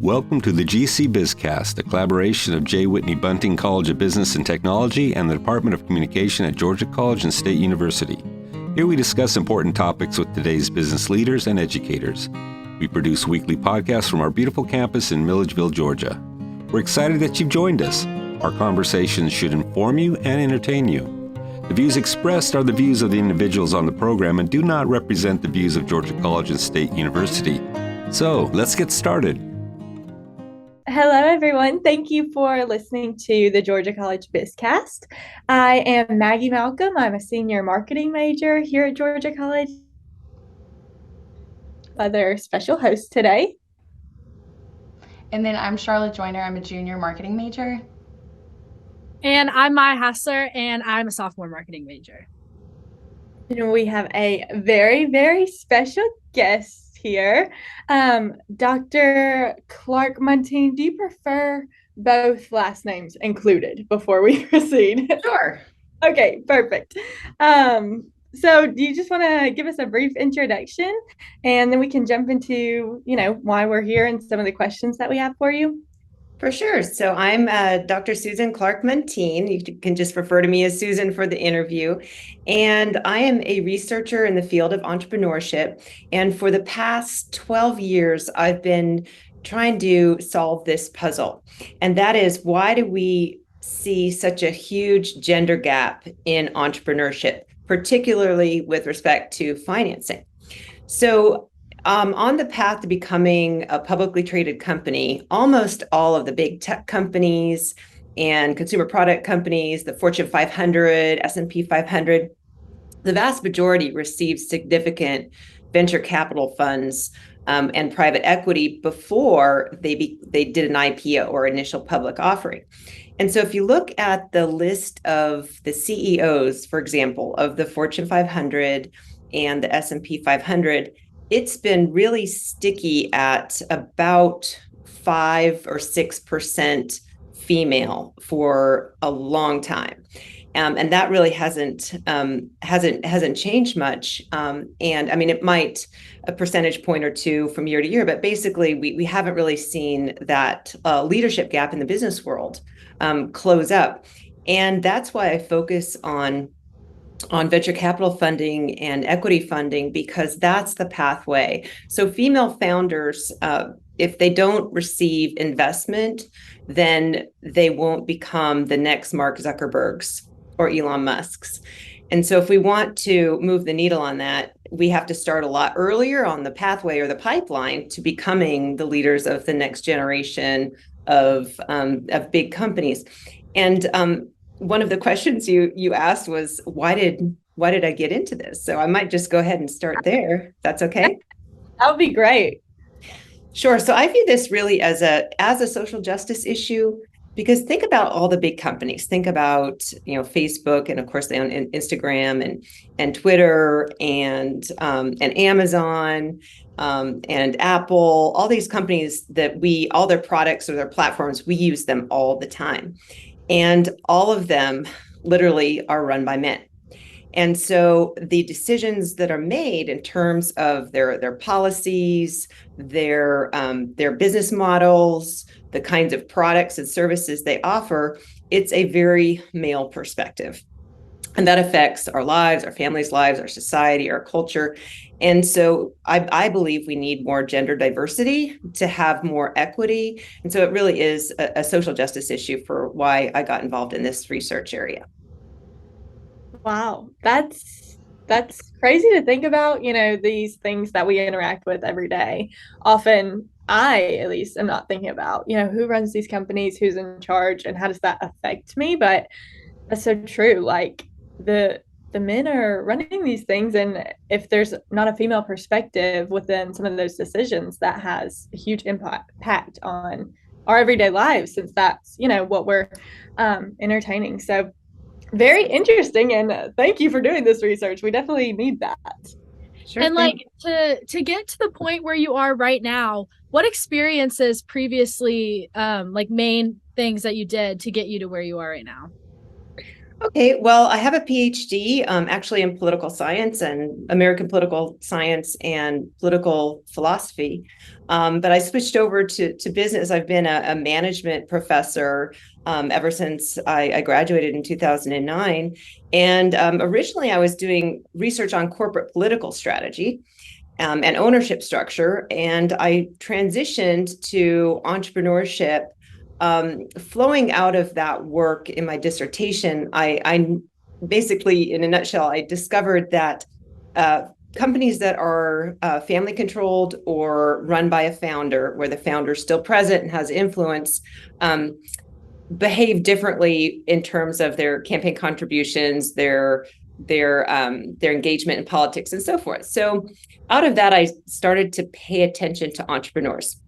Welcome to the GC BizCast, a collaboration of J. Whitney Bunting College of Business and Technology and the Department of Communication at Georgia College and State University. Here we discuss important topics with today's business leaders and educators. We produce weekly podcasts from our beautiful campus in Milledgeville, Georgia. We're excited that you've joined us. Our conversations should inform you and entertain you. The views expressed are the views of the individuals on the program and do not represent the views of Georgia College and State University. So, let's get started. Hello, everyone. Thank you for listening to the Georgia College BizCast. I am Maggie Malcolm. I'm a senior marketing major here at Georgia College. Other special host today. And then I'm Charlotte Joyner. I'm a junior marketing major. And I'm Maya Hassler, and I'm a sophomore marketing major. And we have a very, very special guest here. Dr. Clark Muntean, do you prefer both last names included before we proceed? Sure. Okay, perfect. So do you just want to give us a brief introduction and then we can jump into, why we're here and some of the questions that we have for you? For sure. So I'm Dr. Susan Clark Muntean. You can just refer to me as Susan for the interview. And I am a researcher in the field of entrepreneurship. And for the past 12 years, I've been trying to solve this puzzle. And that is, why do we see such a huge gender gap in entrepreneurship, particularly with respect to financing? So on the path to becoming a publicly traded company, almost all of the big tech companies and consumer product companies, the Fortune 500, S&P 500, the vast majority receive significant venture capital funds and private equity before they did an IPO or initial public offering. And so if you look at the list of the CEOs, for example, of the Fortune 500 and the S&P 500, it's been really sticky at about 5 or 6% female for a long time. And that really hasn't changed much. And I mean, it might a percentage point or two from year to year, but basically we haven't really seen that leadership gap in the business world close up. And that's why I focus on venture capital funding and equity funding, because that's the pathway. So female founders, if they don't receive investment, then they won't become the next Mark Zuckerbergs or Elon Musks. And so if we want to move the needle on that, we have to start a lot earlier on the pathway or the pipeline to becoming the leaders of the next generation of big companies. And one of the questions you asked was, why did I get into this? So I might just go ahead and start there. That's okay? That would be great. Sure. So I view this really as a social justice issue, because think about all the big companies. Think about, Facebook, and of course they own Instagram and Twitter and Amazon and Apple, all these companies that all their products or their platforms, we use them all the time. And all of them literally are run by men. And so the decisions that are made in terms of their policies, their business models, the kinds of products and services they offer, it's a very male perspective. And that affects our lives, our families' lives, our society, our culture. And so I believe we need more gender diversity to have more equity. And so it really is a social justice issue for why I got involved in this research area. Wow, that's crazy to think about, these things that we interact with every day. Often I, at least, am not thinking about, who runs these companies, who's in charge, and how does that affect me? But that's so true. Like the men are running these things, and if there's not a female perspective within some of those decisions, that has a huge impact on our everyday lives, since that's what we're entertaining. So very interesting, and thank you for doing this research. We definitely need that. Sure. And to get to the point where you are right now, what experiences previously main things that you did to get you to where you are right now? Okay, well, I have a PhD actually in political science and American political science and political philosophy. But I switched over to business. I've been a management professor ever since I graduated in 2009. And originally, I was doing research on corporate political strategy and ownership structure. And I transitioned to entrepreneurship. Flowing out of that work in my dissertation, I basically, in a nutshell, I discovered that companies that are family controlled or run by a founder, where the founder is still present and has influence, behave differently in terms of their campaign contributions, their engagement in politics, and so forth. So out of that, I started to pay attention to entrepreneurs.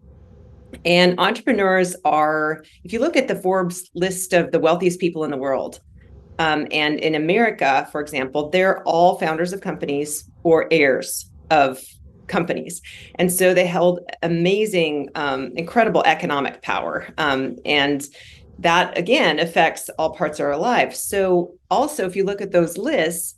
And entrepreneurs are, if you look at the Forbes list of the wealthiest people in the world, and in America, for example, they're all founders of companies or heirs of companies. And so they held amazing, incredible economic power. And that, again, affects all parts of our lives. So also, if you look at those lists,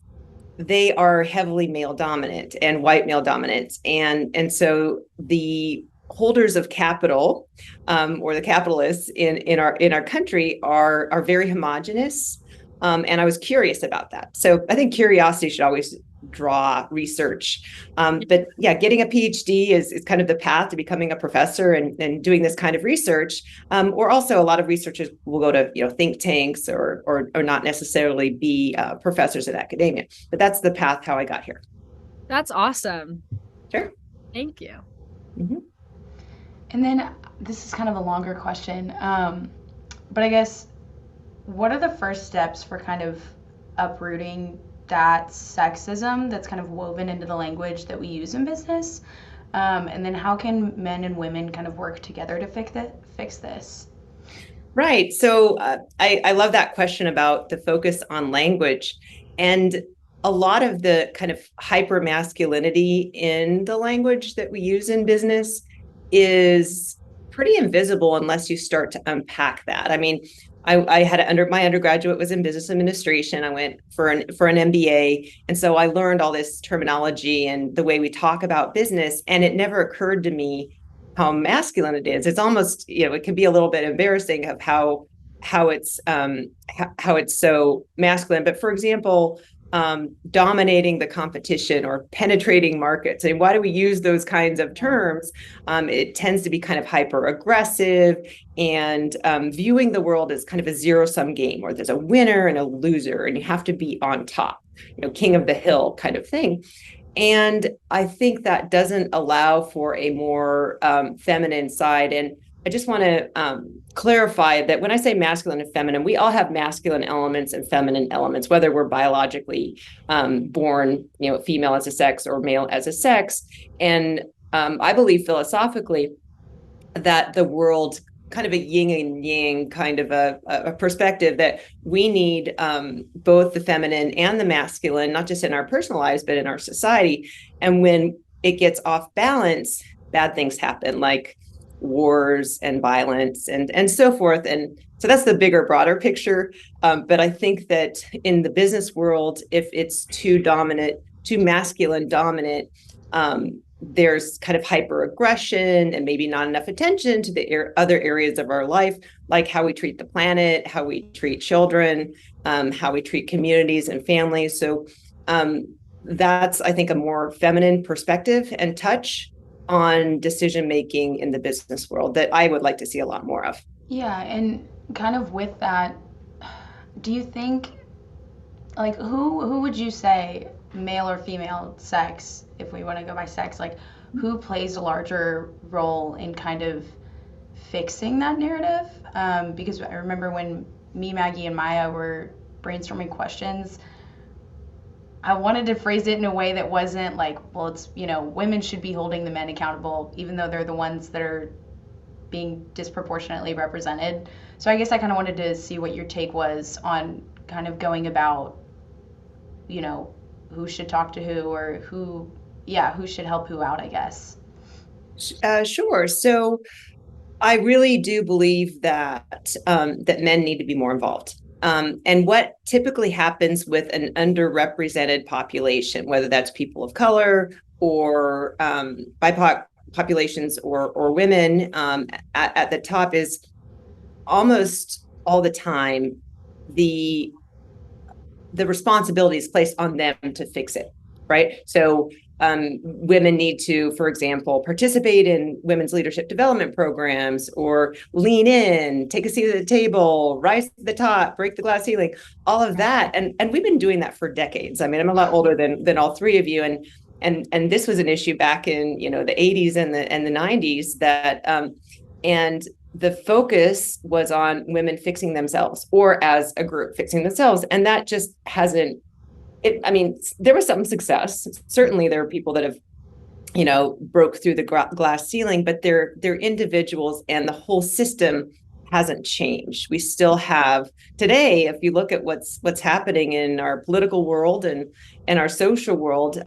they are heavily male dominant and white male dominant. And so the holders of capital, or the capitalists in our country are very homogenous. And I was curious about that. So I think curiosity should always draw research. But yeah, getting a PhD is kind of the path to becoming a professor and doing this kind of research. Or also a lot of researchers will go to think tanks or not necessarily be professors in academia. But that's the path how I got here. That's awesome. Sure. Thank you. Mm-hmm. And then this is kind of a longer question, but I guess, what are the first steps for kind of uprooting that sexism that's kind of woven into the language that we use in business? And then how can men and women kind of work together to fix this? Right. So I love that question about the focus on language. And a lot of the kind of hyper masculinity in the language that we use in business is pretty invisible unless you start to unpack that. I mean, I had my undergraduate was in business administration. I went for an MBA. And so I learned all this terminology and the way we talk about business. And it never occurred to me how masculine it is. It's almost, it can be a little bit embarrassing of how it's so masculine. But for example, dominating the competition or penetrating markets. And why do we use those kinds of terms? It tends to be kind of hyper aggressive and viewing the world as kind of a zero-sum game where there's a winner and a loser and you have to be on top, king of the hill kind of thing. And I think that doesn't allow for a more feminine side. And I just want to clarify that when I say masculine and feminine, we all have masculine elements and feminine elements, whether we're biologically born, female as a sex or male as a sex. And I believe philosophically that the world, kind of a yin and yang kind of a perspective, that we need both the feminine and the masculine, not just in our personal lives, but in our society. And when it gets off balance, bad things happen, like wars and violence and so forth. And so that's the bigger, broader picture. But I think that in the business world, if it's too masculine dominant, there's kind of hyper aggression and maybe not enough attention to the other areas of our life, like how we treat the planet, how we treat children, how we treat communities and families. So that's, I think, a more feminine perspective and touch on decision making in the business world that I would like to see a lot more of. Yeah, and kind of with that, do you think, like, who would you say, male or female sex, if we want to go by sex, like, who plays a larger role in kind of fixing that narrative? Because I remember when me, Maggie, and Maya were brainstorming questions, I wanted to phrase it in a way that wasn't like, well, it's, women should be holding the men accountable, even though they're the ones that are being disproportionately represented. So I guess I kind of wanted to see what your take was on kind of going about, who should talk to who, or who should help who out, I guess. Sure. So I really do believe that men need to be more involved. And what typically happens with an underrepresented population, whether that's people of color or BIPOC populations or women at the top, is almost all the time the responsibility is placed on them to fix it, right? So women need to, for example, participate in women's leadership development programs, or lean in, take a seat at the table, rise to the top, break the glass ceiling, all of that. And we've been doing that for decades. I mean, I'm a lot older than all three of you. And this was an issue back in, the 80s and the 90s that, and the focus was on women fixing themselves, or as a group fixing themselves. And that just hasn't, there was some success. Certainly there are people that have, broke through the glass ceiling, but they're individuals, and the whole system hasn't changed. We still have today, if you look at what's happening in our political world and our social world,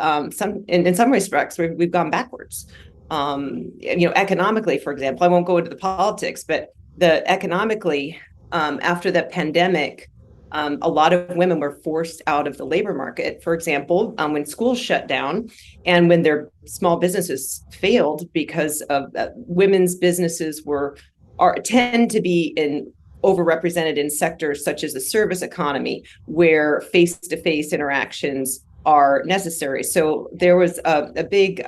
in some respects, we've gone backwards. Economically, for example, I won't go into the politics, but economically, after the pandemic, a lot of women were forced out of the labor market. For example, when schools shut down and when their small businesses failed, because of women's businesses tend to be overrepresented in sectors such as the service economy, where face-to-face interactions are necessary. So there was a big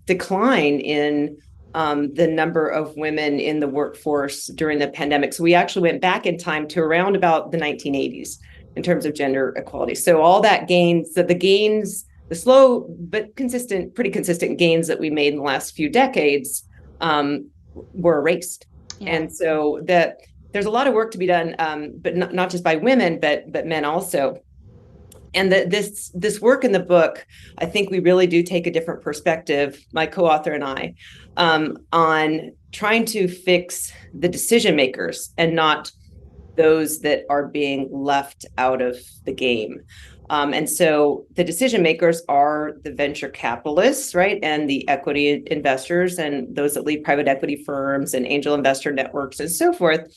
decline in the number of women in the workforce during the pandemic. So we actually went back in time to around about the 1980s in terms of gender equality. So all that gains, the slow but pretty consistent gains that we made in the last few decades were erased. Yeah. And so there's a lot of work to be done, but not just by women, but men also. And this work in the book, I think we really do take a different perspective, my co-author and I, on trying to fix the decision makers and not those that are being left out of the game. And so the decision makers are the venture capitalists, right? And the equity investors, and those that lead private equity firms and angel investor networks and so forth.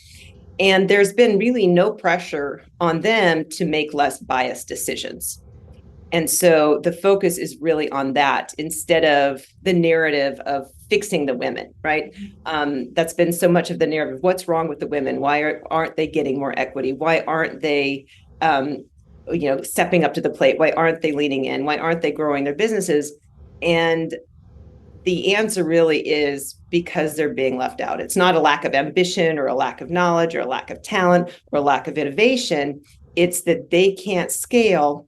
And there's been really no pressure on them to make less biased decisions. And so the focus is really on that instead of the narrative of fixing the women, right? That's been so much of the narrative. What's wrong with the women? Why aren't they getting more equity? Why aren't they stepping up to the plate? Why aren't they leaning in? Why aren't they growing their businesses? And the answer really is because they're being left out. It's not a lack of ambition or a lack of knowledge or a lack of talent or a lack of innovation. It's that they can't scale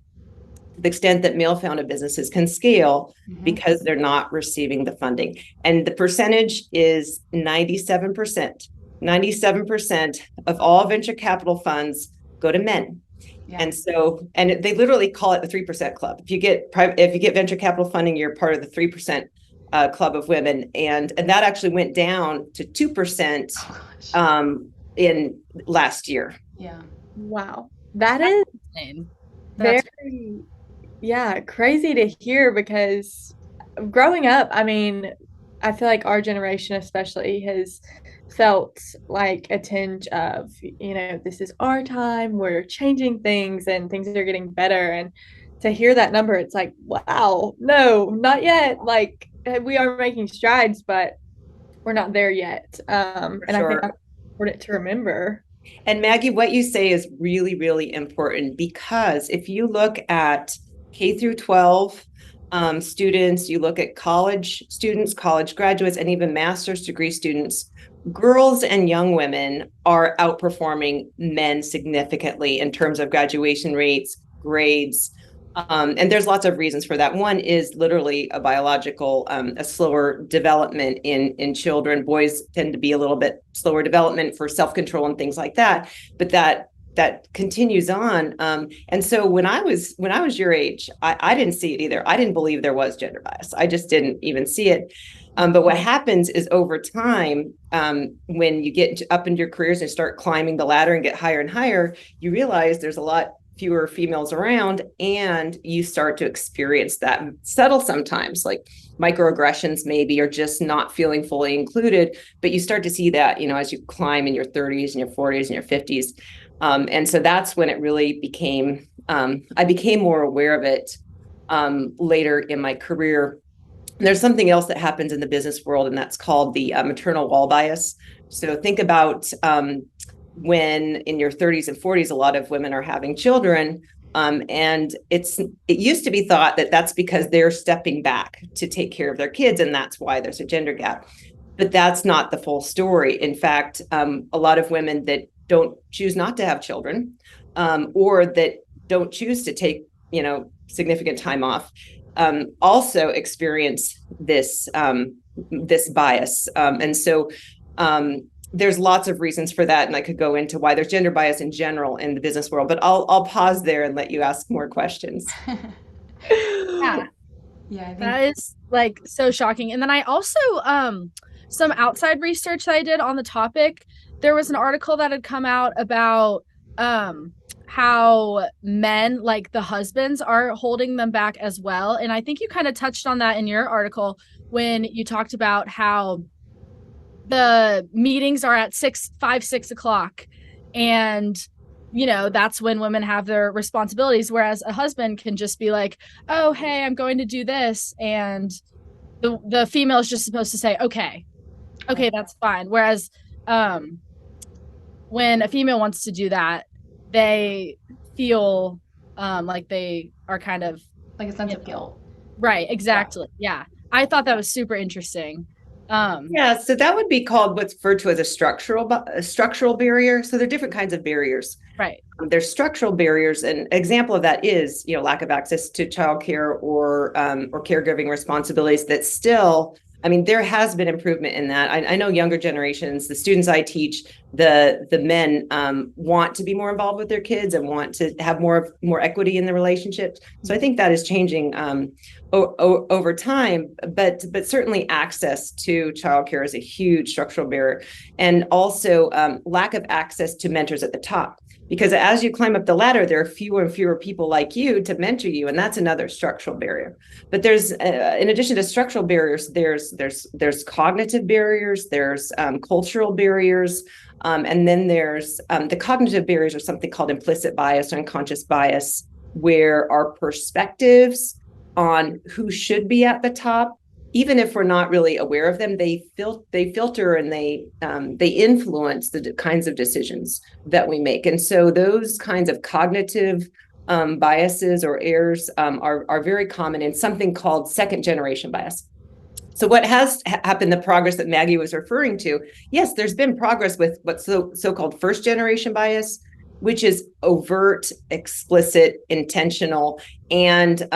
to the extent that male-founded businesses can scale because they're not receiving the funding. And the percentage is 97%. 97% of all venture capital funds go to men. Yeah. And they literally call it the 3% club. If you get venture capital funding, you're part of the 3% club of women, and that actually went down to 2% in last year. Yeah. Wow, that is very crazy to hear, because growing up, I mean, I feel like our generation especially has felt like a tinge of, this is our time, we're changing things and things are getting better. And to hear that number, it's like, wow, no, not yet. Like, we are making strides, but we're not there yet. And sure. I think that's important to remember. And Maggie, what you say is really, really important, because if you look at K through 12 students, you look at college students, college graduates, and even master's degree students, girls and young women are outperforming men significantly in terms of graduation rates, grades. And there's lots of reasons for that. One is literally a biological, a slower development in children. Boys tend to be a little bit slower development for self-control and things like that. But that continues on. And so when I was your age, I didn't see it either. I didn't believe there was gender bias. I just didn't even see it. But what happens is over time, when you get up into your careers and start climbing the ladder and get higher and higher, you realize there's a lot fewer females around, and you start to experience that subtle sometimes, like microaggressions maybe, or just not feeling fully included. But you start to see that, as you climb in your 30s and your 40s and your 50s. And so that's when it really became, I became more aware of it later in my career. There's something else that happens in the business world, and that's called the maternal wall bias. So think about when in your 30s and 40s, a lot of women are having children. And it used to be thought that that's because they're stepping back to take care of their kids, and that's why there's a gender gap. But that's not the full story. In fact, a lot of women that don't choose not to have children, or that don't choose to take, significant time off, also experience this bias. And so there's lots of reasons for that, and I could go into why there's gender bias in general in the business world, but I'll pause there and let you ask more questions. Yeah, I think That is like so shocking. And then I also some outside research that I did on the topic, there was an article that had come out about how men, like the husbands, are holding them back as well. And I think you kind of touched on that in your article when you talked about how the meetings are at 6 o'clock, and that's when women have their responsibilities, whereas a husband can just be like, oh, hey, I'm going to do this, and the female is just supposed to say, okay, that's fine. Whereas when a female wants to do that, they feel like they are kind of like a sense of guilt. Right, exactly. Yeah. I thought that was super interesting. Yeah, so that would be called what's referred to as a structural barrier. So there are different kinds of barriers. Right. There's structural barriers, and an example of that is, lack of access to childcare or caregiving responsibilities. That still, there has been improvement in that. I know younger generations, the students I teach, the men want to be more involved with their kids and want to have more equity in the relationships. So I think that is changing over time, but certainly access to childcare is a huge structural barrier, and also lack of access to mentors at the top. Because as you climb up the ladder, there are fewer and fewer people like you to mentor you, and that's another structural barrier. But there's, in addition to structural barriers, there's cognitive barriers, there's cultural barriers, and then there's the cognitive barriers are something called implicit bias or unconscious bias, where our perspectives on who should be at the top, even if we're not really aware of them, they filter and they influence the kinds of decisions that we make. And so those kinds of cognitive biases or errors are very common in something called second generation bias. So what has happened, the progress that Maggie was referring to, yes, there's been progress with what's so-called first generation bias, which is overt, explicit, intentional, and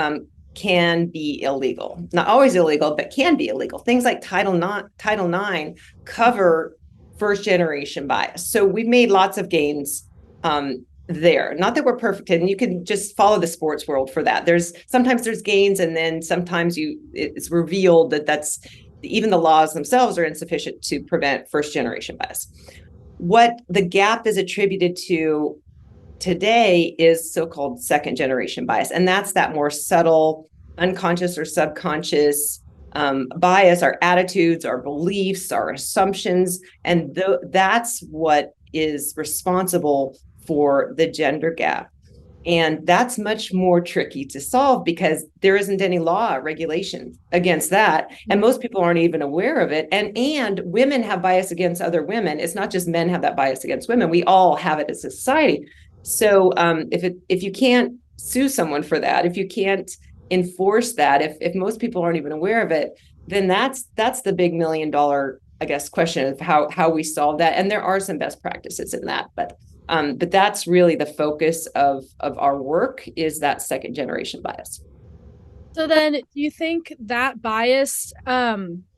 can be illegal. Not always illegal, but can be illegal. Things like Title IX cover first generation bias. So we've made lots of gains there. Not that we're perfect, and you can just follow the sports world for that. Sometimes there's gains, and then sometimes it's revealed that even the laws themselves are insufficient to prevent first generation bias. What the gap is attributed to today is so-called second generation bias, and that's that more subtle, unconscious or subconscious bias, our attitudes, our beliefs, our assumptions, and that's what is responsible for the gender gap. And that's much more tricky to solve because there isn't any law or regulation against that. And most people aren't even aware of it. And women have bias against other women. It's not just men have that bias against women. We all have it as a society. So if you can't sue someone for that, if you can't enforce that, if most people aren't even aware of it, then that's the big $1 million, I guess, question of how we solve that. And there are some best practices in that, but that's really the focus of our work, is that second generation bias. So then, do you think that bias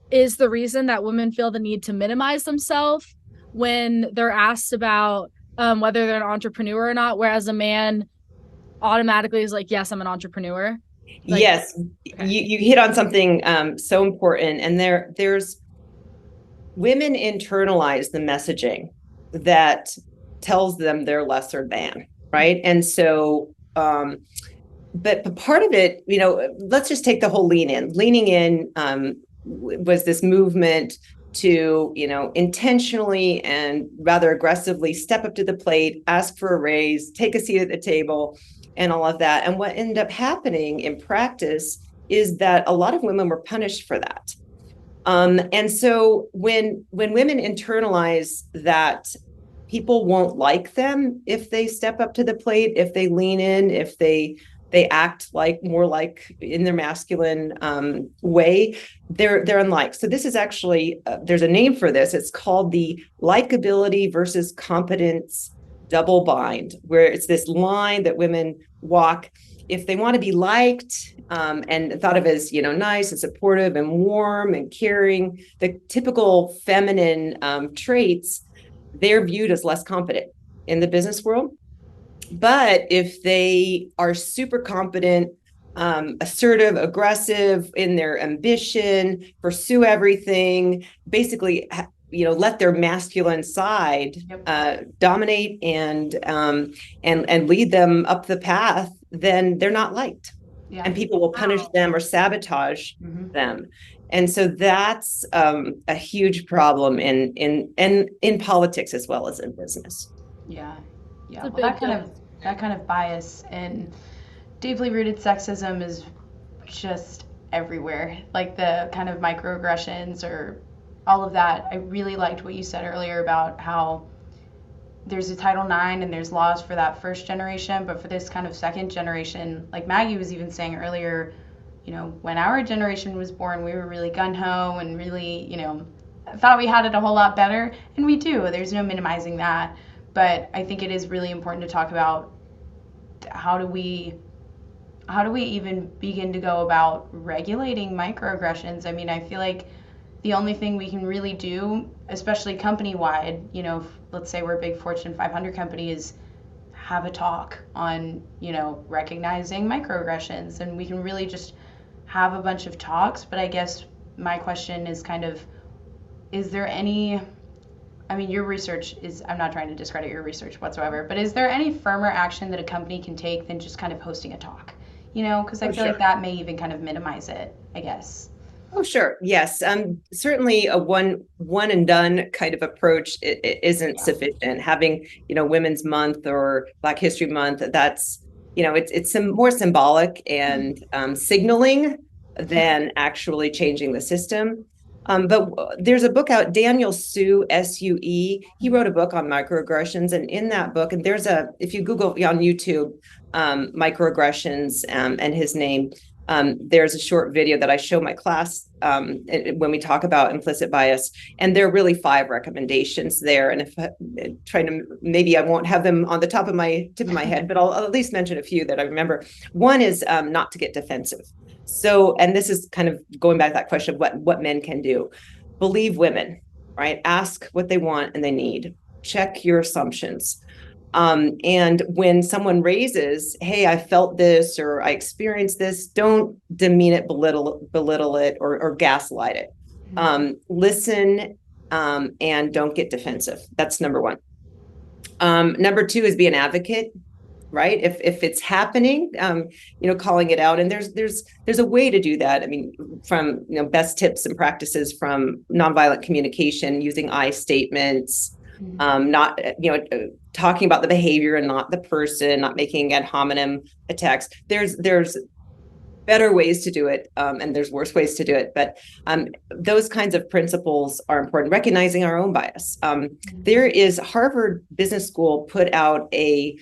is the reason that women feel the need to minimize themselves when they're asked about whether they're an entrepreneur or not, whereas a man automatically is like, yes, I'm an entrepreneur? Like, yes, okay. You hit on something so important, and there's women internalize the messaging that tells them they're lesser than, right? And so, but part of it, let's just take the whole leaning in was this movement to, intentionally and rather aggressively step up to the plate, ask for a raise, take a seat at the table, and all of that. And what ended up happening in practice is that a lot of women were punished for that. And so when women internalize that people won't like them if they step up to the plate, if they lean in, if they act more like in their masculine way, they're unliked. So this is actually, there's a name for this. It's called the likability versus competence double bind, where it's this line that women walk if they want to be liked and thought of as, nice and supportive and warm and caring, the typical feminine traits, they're viewed as less competent in the business world. But if they are super competent, assertive, aggressive in their ambition, pursue everything, basically, let their masculine side dominate and lead them up the path, then they're not liked. Yeah. And people will punish them or sabotage them. And so that's a huge problem in politics as well as in business. Yeah. Well, that kind of bias and deeply rooted sexism is just everywhere. Like the kind of microaggressions or all of that. I really liked what you said earlier about how there's a Title IX and there's laws for that first generation, but for this kind of second generation, like Maggie was even saying earlier, when our generation was born, we were really gun-ho and really, thought we had it a whole lot better, and we do. There's no minimizing that, but I think it is really important to talk about how do we even begin to go about regulating microaggressions. I mean, I feel like the only thing we can really do, especially company-wide, let's say we're a big Fortune 500 company, is have a talk on, recognizing microaggressions. And we can really just have a bunch of talks. But I guess my question is kind of, is there any, your research is, I'm not trying to discredit your research whatsoever, but is there any firmer action that a company can take than just kind of hosting a talk? Because I feel like that may even kind of minimize it, I guess. Oh, sure. Yes. Certainly a one and done kind of approach isn't sufficient. Having, Women's Month or Black History Month, that's, it's some more symbolic and signaling than actually changing the system. But there's a book out, Daniel Sue, S-U-E. He wrote a book on microaggressions. And in that book, and if you Google on YouTube, microaggressions and his name, there's a short video that I show my class when we talk about implicit bias, and there are really 5 recommendations there. And if maybe I won't have them on the tip of my head, but I'll at least mention a few that I remember. One is not to get defensive. So, and this is kind of going back to that question of what men can do. Believe women, right? Ask what they want and they need. Check your assumptions. And when someone raises, hey, I felt this or I experienced this, don't demean it, belittle it, or gaslight it. Listen and don't get defensive. That's number 1. Number 2 is be an advocate, right? If it's happening, calling it out. And there's a way to do that. I mean, from best tips and practices from nonviolent communication, using I statements. Not, talking about the behavior and not the person, not making ad hominem attacks. There's better ways to do it, and there's worse ways to do it. But those kinds of principles are important. Recognizing our own bias. There is Harvard Business School put out a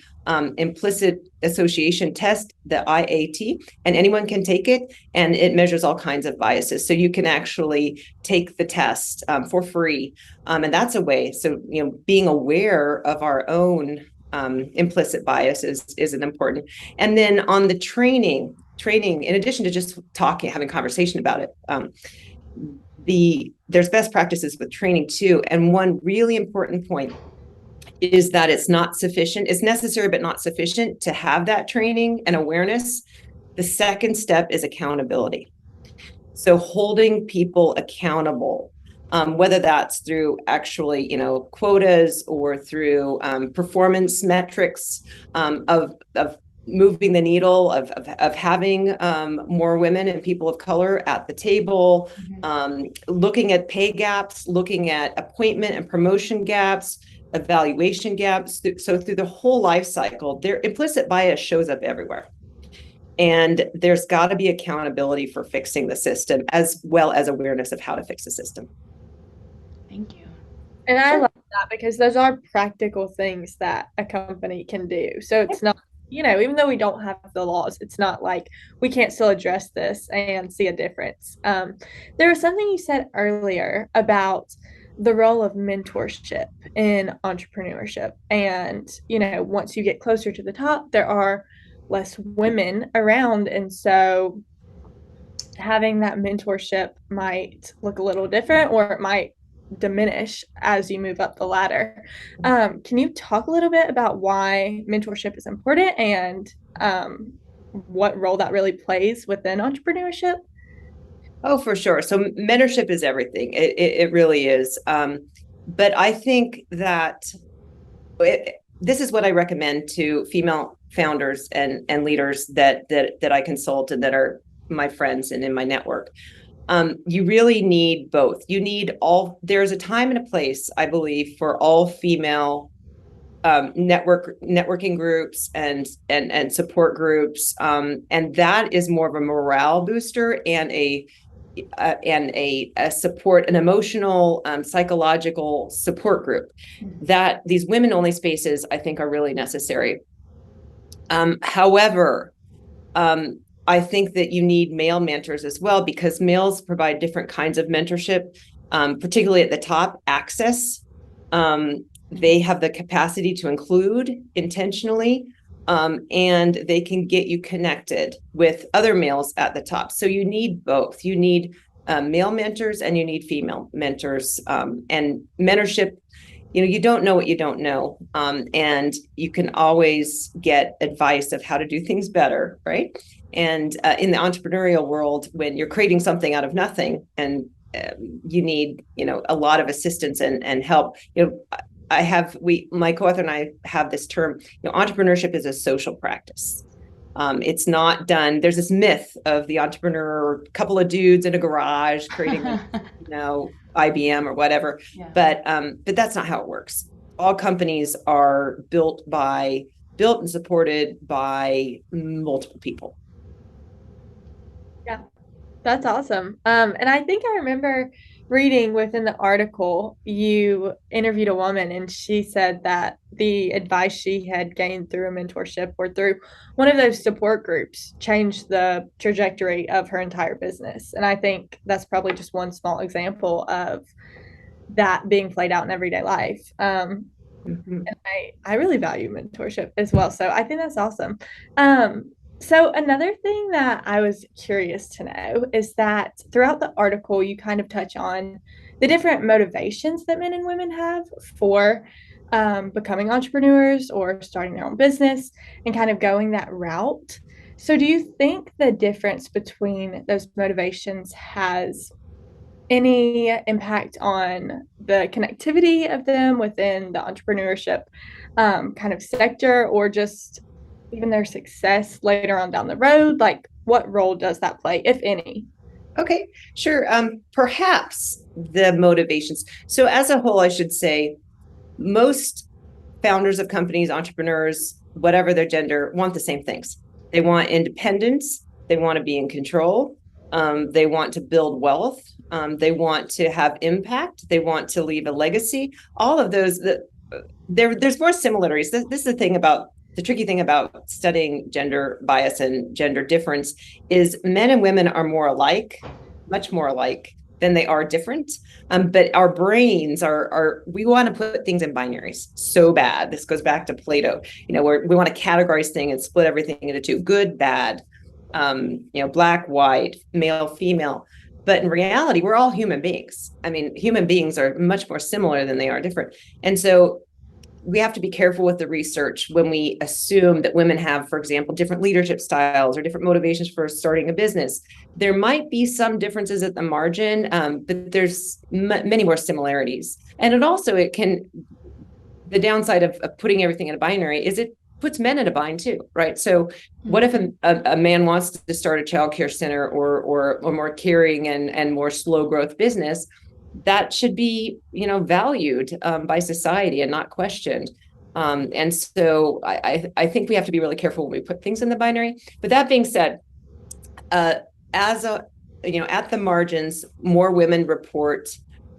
implicit association test, the IAT, and anyone can take it, and it measures all kinds of biases. So you can actually take the test for free, and that's a way. So being aware of our own implicit bias is an important. And then on the training, in addition to just having conversation about it, there's best practices with training too. And one really important point is that it's not sufficient. It's necessary, but not sufficient to have that training and awareness. The second step is accountability. So holding people accountable, whether that's through actually, quotas or through performance metrics of moving the needle of having more women and people of color at the table, looking at pay gaps, looking at appointment and promotion gaps, evaluation gaps. So through the whole life cycle, their implicit bias shows up everywhere. And there's got to be accountability for fixing the system, as well as awareness of how to fix the system. Thank you. And I love that because those are practical things that a company can do. So it's not, even though we don't have the laws, it's not like we can't still address this and see a difference. There was something you said earlier about the role of mentorship in entrepreneurship. And, once you get closer to the top, there are less women around. And so having that mentorship might look a little different, or it might diminish as you move up the ladder. Can you talk a little bit about why mentorship is important and what role that really plays within entrepreneurship? Oh, for sure. So mentorship is everything. It really is. But I think that this is what I recommend to female founders and leaders that I consult and that are my friends and in my network. You really need both. You need there's a time and a place, I believe, for all female networking groups and support groups. And that is more of a morale booster and a support, an emotional, psychological support group. That these women-only spaces, I think, are really necessary. However, I think that you need male mentors as well, because males provide different kinds of mentorship, particularly at the top. Access. They have the capacity to include intentionally, and they can get you connected with other males at the top. So you need both. You need male mentors and you need female mentors. And mentorship, you don't know what you don't know. And you can always get advice of how to do things better, right? And in the entrepreneurial world, when you're creating something out of nothing and you need, a lot of assistance and help, my co-author and I have this term, entrepreneurship is a social practice. It's not done. There's this myth of the entrepreneur, couple of dudes in a garage creating, IBM or whatever. Yeah. But that's not how it works. All companies are built and supported by multiple people. Yeah, that's awesome. And I think I remember reading within the article, you interviewed a woman and she said that the advice she had gained through a mentorship or through one of those support groups changed the trajectory of her entire business. And I think that's probably just one small example of that being played out in everyday life. And I really value mentorship as well. So I think that's awesome. So another thing that I was curious to know is that throughout the article, you kind of touch on the different motivations that men and women have for becoming entrepreneurs or starting their own business and kind of going that route. So do you think the difference between those motivations has any impact on the connectivity of them within the entrepreneurship kind of sector, or just even their success later on down the road? Like, what role does that play, if any? Okay, sure. Perhaps the motivations. So as a whole, I should say, most founders of companies, entrepreneurs, whatever their gender, want the same things. They want independence. They want to be in control. They want to build wealth. They want to have impact. They want to leave a legacy. All of those, there's more similarities. This is the tricky thing about studying gender bias and gender difference is men and women are more alike, much more alike than they are different. But our brains we want to put things in binaries so bad. This goes back to Plato, where we want to categorize things and split everything into two: good, bad, black, white, male, female. But in reality, we're all human beings. I mean, human beings are much more similar than they are different. And so we have to be careful with the research when we assume that women have, for example, different leadership styles or different motivations for starting a business. There might be some differences at the margin, but there's many more similarities. And the downside of putting everything in a binary is it puts men in a bind too, right? So what if a man wants to start a childcare center or a more caring and more slow growth business? That should be, valued by society and not questioned. And so I think we have to be really careful when we put things in the binary. But that being said, at the margins, more women report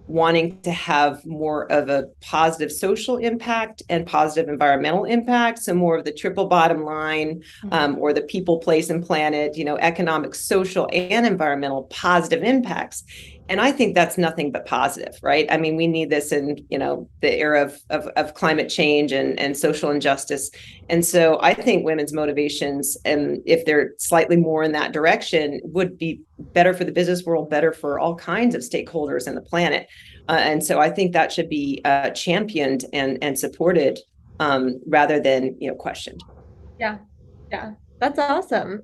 wanting to have more of a positive social impact and positive environmental impact. So more of the triple bottom line, or the people, place, and planet, economic, social, and environmental positive impacts. And I think that's nothing but positive, right? I mean, we need this in, the era of climate change and social injustice. And so I think women's motivations, and if they're slightly more in that direction, would be better for the business world, better for all kinds of stakeholders in the planet. And so I think that should be championed and supported rather than, questioned. Yeah. That's awesome.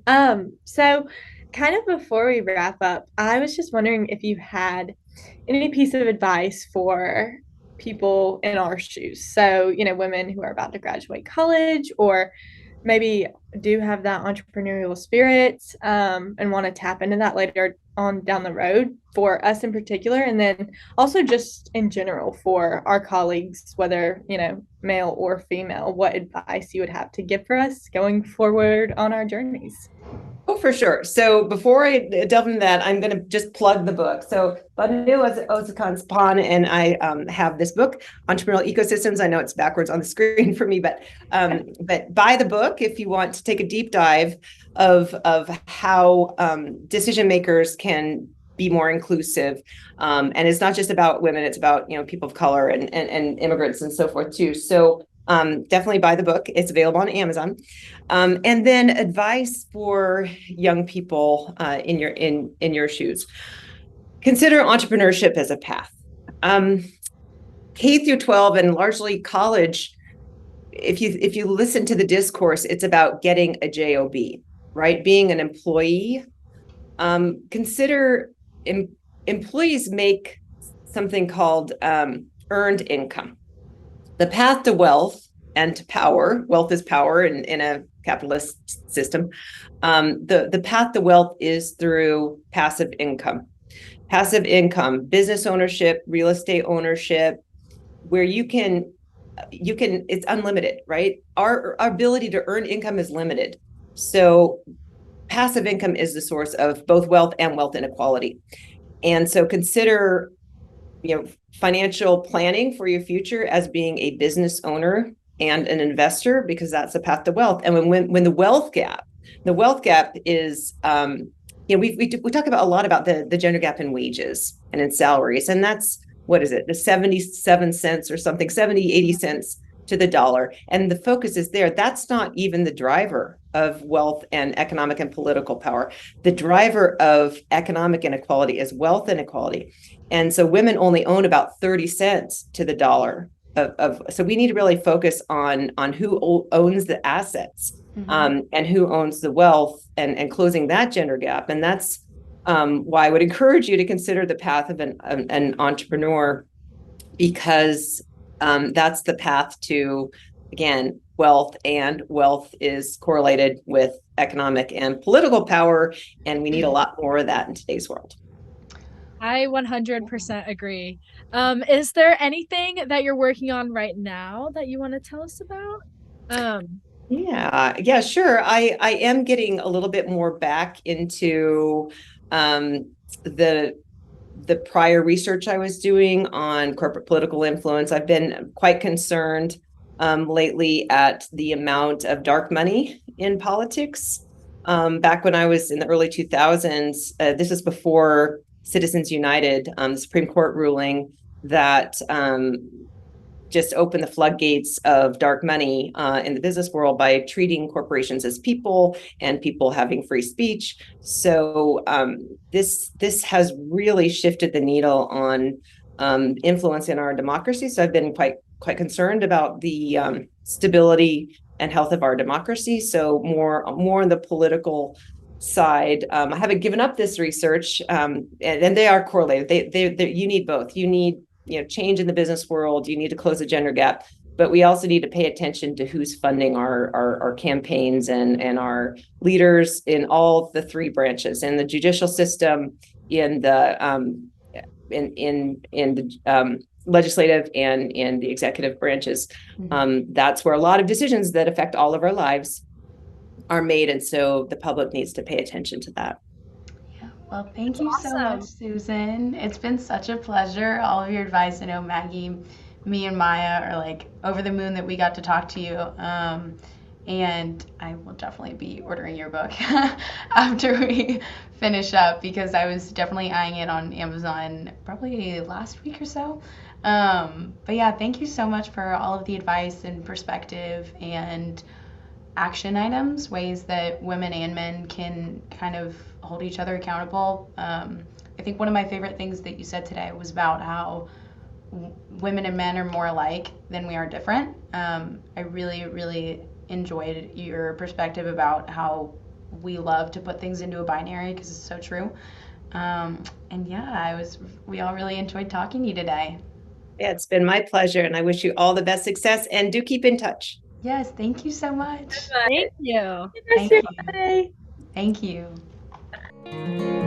So kind of before we wrap up, I was just wondering if you had any piece of advice for people in our shoes. So, women who are about to graduate college or maybe do have that entrepreneurial spirit and want to tap into that later on down the road, for us in particular, and then also just in general for our colleagues, whether male or female, what advice you would have to give for us going forward on our journeys. Oh, for sure. So before I delve into that, I'm going to just plug the book. So Banu Osakan-Span and I have this book, Entrepreneurial Ecosystems. I know it's backwards on the screen for me, but buy the book if you want to take a deep dive of how decision makers can be more inclusive. And it's not just about women, it's about, people of color and immigrants and so forth too. So definitely buy the book. It's available on Amazon. And then advice for young people in your shoes. Consider entrepreneurship as a path. K through 12 and largely college, if you listen to the discourse, it's about getting a job, right? Being an employee. Consider employees make something called earned income. The path to wealth and to power, wealth is power in a capitalist system. The path to wealth is through passive income. Passive income, business ownership, real estate ownership, where you can, it's unlimited, right? Our ability to earn income is limited. So passive income is the source of both wealth and wealth inequality. And so consider financial planning for your future as being a business owner and an investor, because that's the path to wealth. And when the wealth gap is, we talk about a lot about the gender gap in wages and in salaries, and that's, what is it, the 77 cents or something, 70, 80 cents to the dollar. And the focus is there. That's not even the driver of wealth and economic and political power. The driver of economic inequality is wealth inequality. And so women only own about 30 cents to the dollar so we need to really focus on who owns the assets, and who owns the wealth, and closing that gender gap. And that's why I would encourage you to consider the path of an entrepreneur, because that's the path to, again, wealth, and wealth is correlated with economic and political power, and we need a lot more of that in today's world. I 100% agree. Is there anything that you're working on right now that you want to tell us about? Yeah, sure. I am getting a little bit more back into the prior research I was doing on corporate political influence. I've been quite concerned lately at the amount of dark money in politics. Back when I was in the early 2000s, this was before Citizens United, the Supreme Court ruling that just opened the floodgates of dark money in the business world by treating corporations as people and people having free speech. So this has really shifted the needle on influence in our democracy. So I've been quite concerned about the stability and health of our democracy. So more on the political side. I haven't given up this research, and they are correlated. They you need both. You need change in the business world. You need to close the gender gap, but we also need to pay attention to who's funding our campaigns and our leaders in all the three branches, in the judicial system, in the legislative, and in the executive branches. That's where a lot of decisions that affect all of our lives are made, and so the public needs to pay attention to that. Well, thank you so much, Susan. It's been such a pleasure. All of your advice. I know Maggie, me, and Maya are like over the moon that we got to talk to you. And I will definitely be ordering your book after we finish up, because I was definitely eyeing it on Amazon probably last week or so. But yeah, thank you so much for all of the advice and perspective and action items, ways that women and men can kind of hold each other accountable. I think one of my favorite things that you said today was about how women and men are more alike than we are different. I really, really enjoyed your perspective about how we love to put things into a binary, because it's so true. And yeah, we all really enjoyed talking to you today. Yeah, it's been my pleasure, and I wish you all the best success, and do keep in touch. Yes, thank you so much. Thank you. Thank you. Thank you.